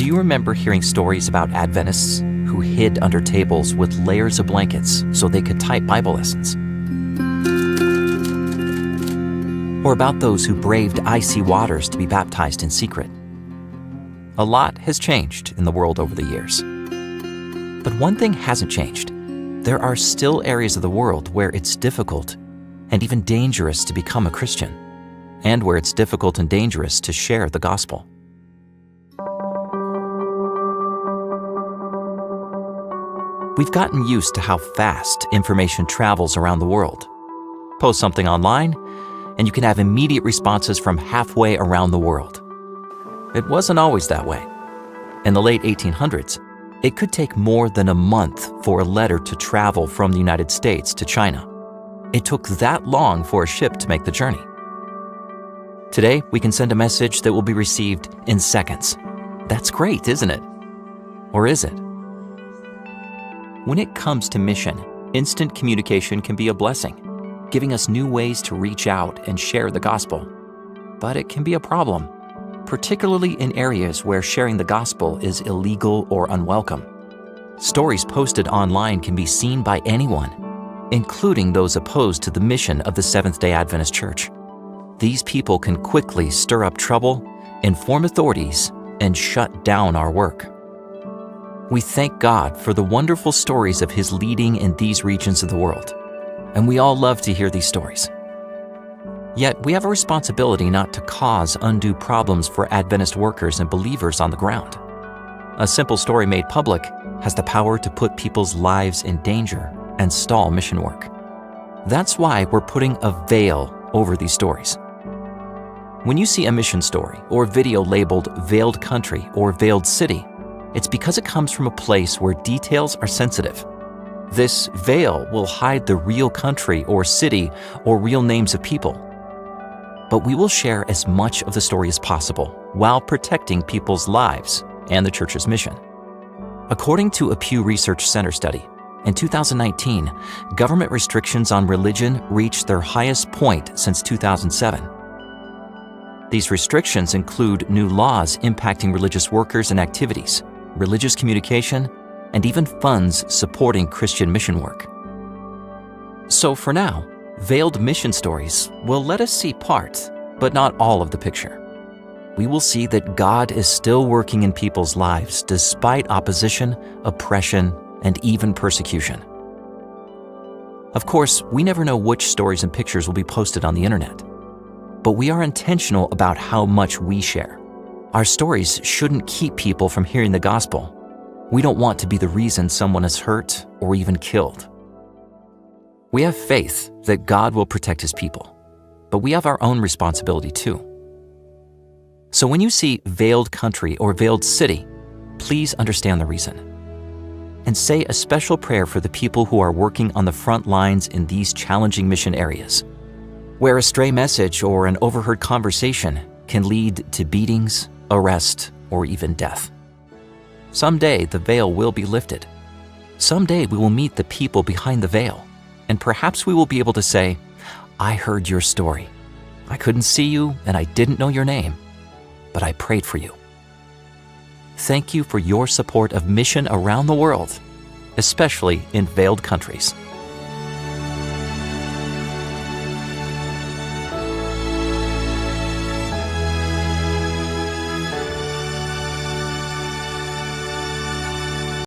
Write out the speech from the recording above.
Do you remember hearing stories about Adventists who hid under tables with layers of blankets so they could type Bible lessons? Or about those who braved icy waters to be baptized in secret? A lot has changed in the world over the years. But one thing hasn't changed. There are still areas of the world where it's difficult and even dangerous to become a Christian, and where it's difficult and dangerous to share the gospel. We've gotten used to how fast information travels around the world. Post something online, and you can have immediate responses from halfway around the world. It wasn't always that way. In the late 1800s, it could take more than a month for a letter to travel from the United States to China. It took that long for a ship to make the journey. Today, we can send a message that will be received in seconds. That's great, isn't it? Or is it? When it comes to mission, instant communication can be a blessing, giving us new ways to reach out and share the gospel. But it can be a problem, particularly in areas where sharing the gospel is illegal or unwelcome. Stories posted online can be seen by anyone, including those opposed to the mission of the Seventh-day Adventist Church. These people can quickly stir up trouble, inform authorities, and shut down our work. We thank God for the wonderful stories of His leading in these regions of the world, and we all love to hear these stories. Yet we have a responsibility not to cause undue problems for Adventist workers and believers on the ground. A simple story made public has the power to put people's lives in danger and stall mission work. That's why we're putting a veil over these stories. When you see a mission story or video labeled Veiled Country or Veiled City, it's because it comes from a place where details are sensitive. This veil will hide the real country or city or real names of people. But we will share as much of the story as possible while protecting people's lives and the church's mission. According to a Pew Research Center study, in 2019, government restrictions on religion reached their highest point since 2007. These restrictions include new laws impacting religious workers and activities, religious communication, and even funds supporting Christian mission work. So for now, veiled mission stories will let us see part, but not all of the picture. We will see that God is still working in people's lives despite opposition, oppression, and even persecution. Of course, we never know which stories and pictures will be posted on the internet, but we are intentional about how much we share. Our stories shouldn't keep people from hearing the gospel. We don't want to be the reason someone is hurt or even killed. We have faith that God will protect His people, but we have our own responsibility too. So when you see Veiled Country or Veiled City, please understand the reason. And say a special prayer for the people who are working on the front lines in these challenging mission areas, where a stray message or an overheard conversation can lead to beatings, arrest, or even death. Someday the veil will be lifted. Someday we will meet the people behind the veil, and perhaps we will be able to say, "I heard your story. I couldn't see you and I didn't know your name, but I prayed for you." Thank you for your support of mission around the world, especially in veiled countries.